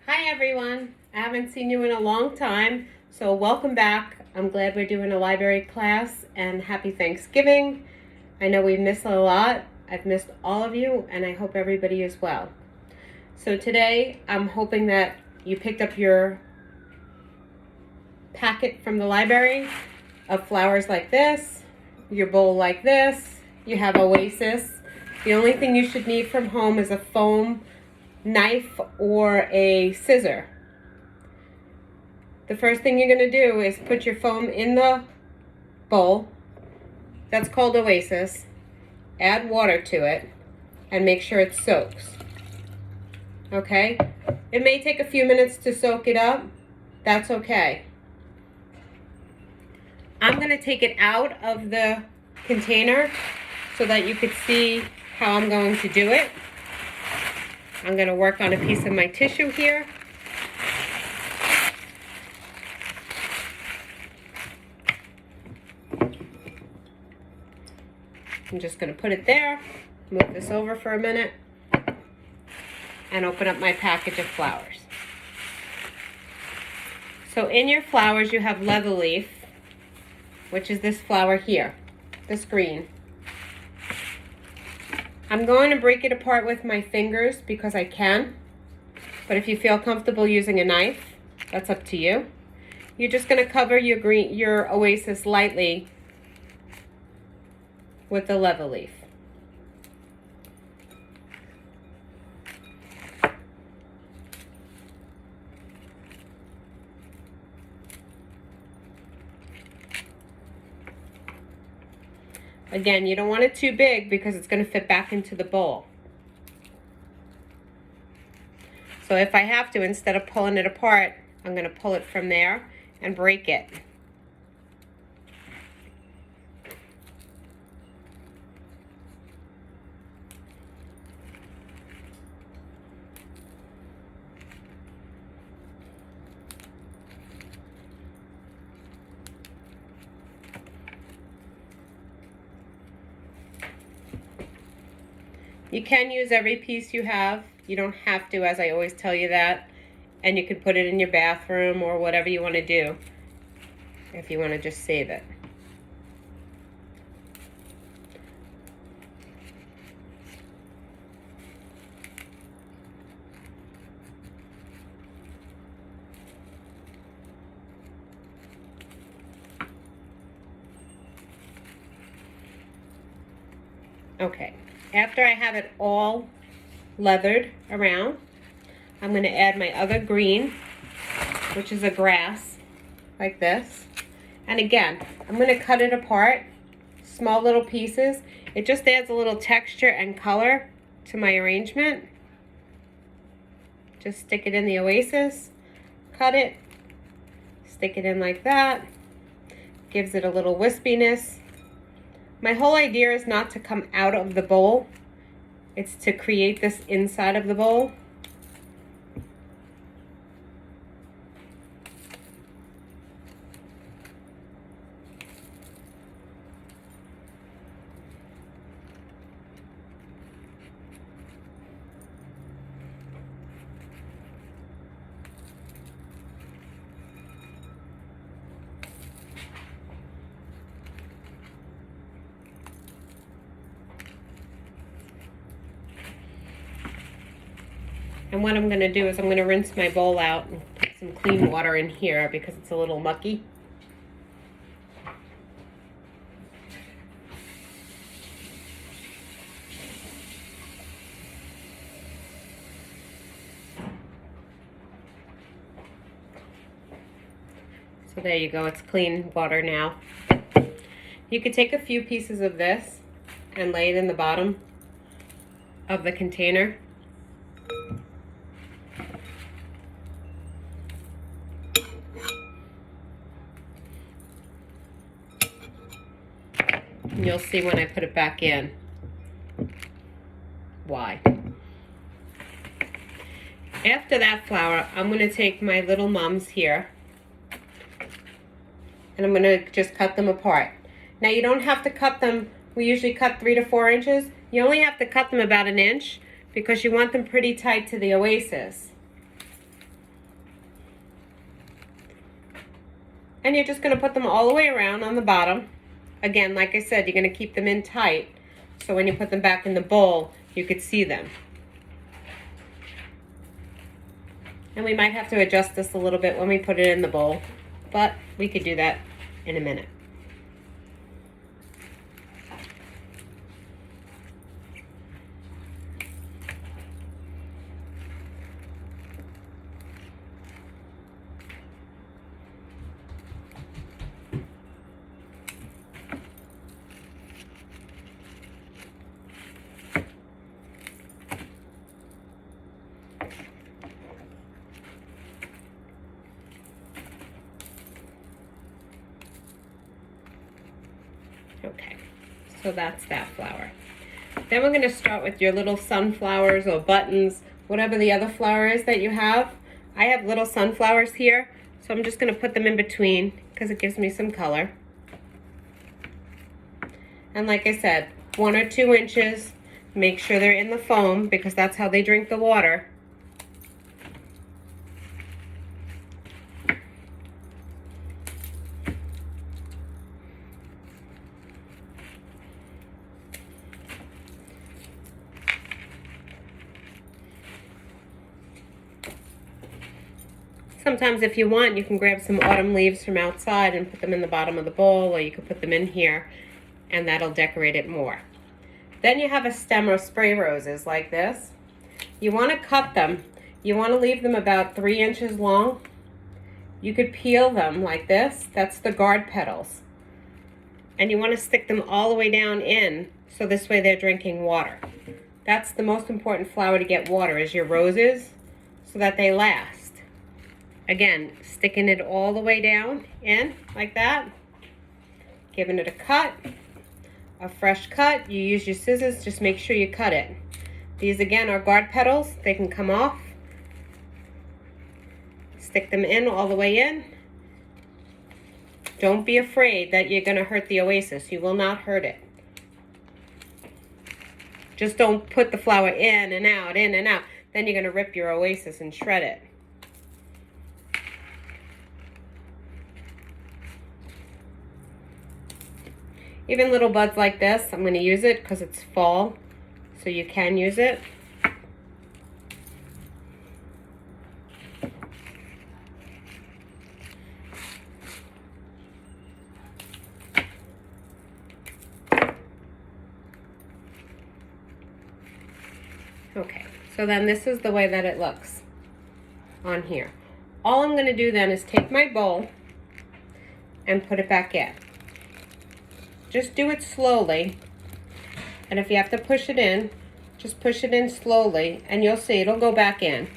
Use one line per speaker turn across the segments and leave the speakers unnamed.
Hi everyone, I haven't seen you in a long time, so welcome back. I'm glad we're doing a library class and happy Thanksgiving. I know we missed a lot. I've missed all of you and I hope everybody is well. So today I'm hoping that you picked up your packet from the library of flowers like this, your bowl like this, you have Oasis. The only thing you should need from home is a foam knife or a scissor. The first thing you're going to do is put your foam in the bowl. That's called Oasis. Add water to it and make sure it soaks. Okay? It may take a few minutes to soak it up. That's okay. I'm going to take it out of the container so that you could see how I'm going to do it. I'm going to work on a piece of my tissue here. I'm just going to put it there, move this over for a minute, and open up my package of flowers. So in your flowers you have leather leaf, which is this flower here, this green. I'm going to break it apart with my fingers because I can, but if you feel comfortable using a knife, that's up to you. You're just going to cover your Oasis lightly with the leather leaf. Again, you don't want it too big because it's going to fit back into the bowl. So if I have to, instead of pulling it apart, I'm going to pull it from there and break it. You can use every piece you have. You don't have to, as I always tell you that. And you can put it in your bathroom or whatever you want to do if you want to just save it. Okay. After I have it all leathered around, I'm going to add my other green, which is a grass, like this. And again, I'm going to cut it apart, small little pieces. It just adds a little texture and color to my arrangement. Just stick it in the Oasis, cut it, stick it in like that. Gives it a little wispiness. My whole idea is not to come out of the bowl. It's to create this inside of the bowl. And what I'm going to do is I'm going to rinse my bowl out and put some clean water in here because it's a little mucky. So there you go, it's clean water now. You could take a few pieces of this and lay it in the bottom of the container. And you'll see when I put it back in why. After that flower, I'm going to take my little mums here and I'm going to just cut them apart. Now you don't have to cut them, we usually cut 3 to 4 inches. You only have to cut them about 1 inch because you want them pretty tight to the Oasis. And you're just going to put them all the way around on the bottom. Again, like I said, you're going to keep them in tight, so when you put them back in the bowl, you could see them. And we might have to adjust this a little bit when we put it in the bowl, but we could do that in a minute. Okay, so that's that flower. Then we're going to start with your little sunflowers or buttons, whatever the other flower is that you have. I have little sunflowers here, so I'm just going to put them in between because it gives me some color. And like I said, 1 or 2 inches. Make sure they're in the foam because that's how they drink the water. Sometimes if you want, you can grab some autumn leaves from outside and put them in the bottom of the bowl, or you can put them in here and that'll decorate it more. Then you have a stem of spray roses like this. You want to cut them. You want to leave them about 3 inches long. You could peel them like this. That's the guard petals. And you want to stick them all the way down in, so this way they're drinking water. That's the most important flower to get water, is your roses, so that they last. Again, sticking it all the way down in like that. Giving it a cut, a fresh cut. You use your scissors, just make sure you cut it. These again are guard petals. They can come off. Stick them in all the way in. Don't be afraid that you're going to hurt the oasis. You will not hurt it. Just don't put the flower in and out, in and out. Then you're going to rip your oasis and shred it. Even little buds like this, I'm going to use it because it's fall, so you can use it. Okay, so then this is the way that it looks on here. All I'm going to do then is take my bowl and put it back in. Just do it slowly, and if you have to push it in, just push it in slowly, and you'll see it'll go back in.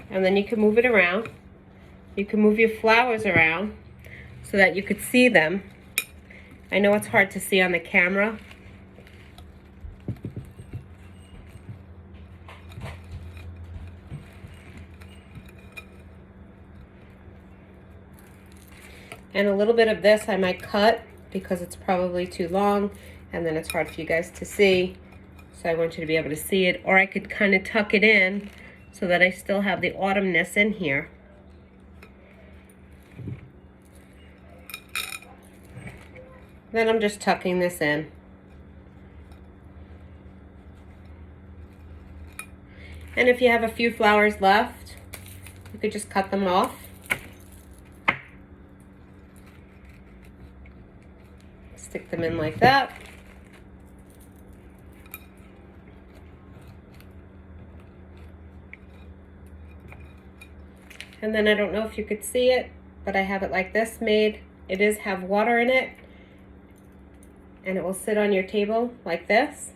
And then you can move it around. You can move your flowers around so that you could see them. I know it's hard to see on the camera. And a little bit of this I might cut because it's probably too long and then it's hard for you guys to see. So I want you to be able to see it. Or I could kind of tuck it in so that I still have the autumnness in here. Then I'm just tucking this in. And if you have a few flowers left, you could just cut them off. Stick them in like that. And then I don't know if you could see it, but I have it like this made. It is have water in it. And it will sit on your table like this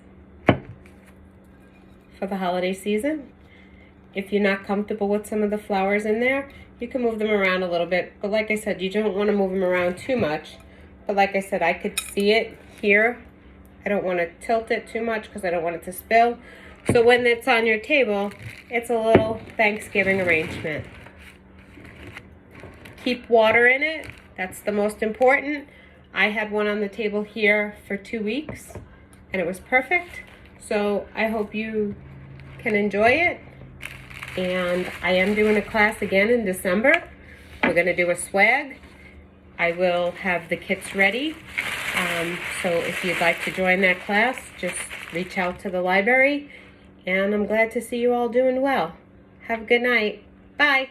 for the holiday season. If you're not comfortable with some of the flowers in there, you can move them around a little bit. But like I said, you don't want to move them around too much. But like I said, I could see it here. I don't want to tilt it too much because I don't want it to spill. So when it's on your table, it's a little Thanksgiving arrangement. Keep water in it. That's the most important. I had one on the table here for 2 weeks and it was perfect. So I hope you can enjoy it. And I am doing a class again in December. We're going to do a swag. I will have the kits ready. So if you'd like to join that class, just reach out to the library. And I'm glad to see you all doing well. Have a good night. Bye.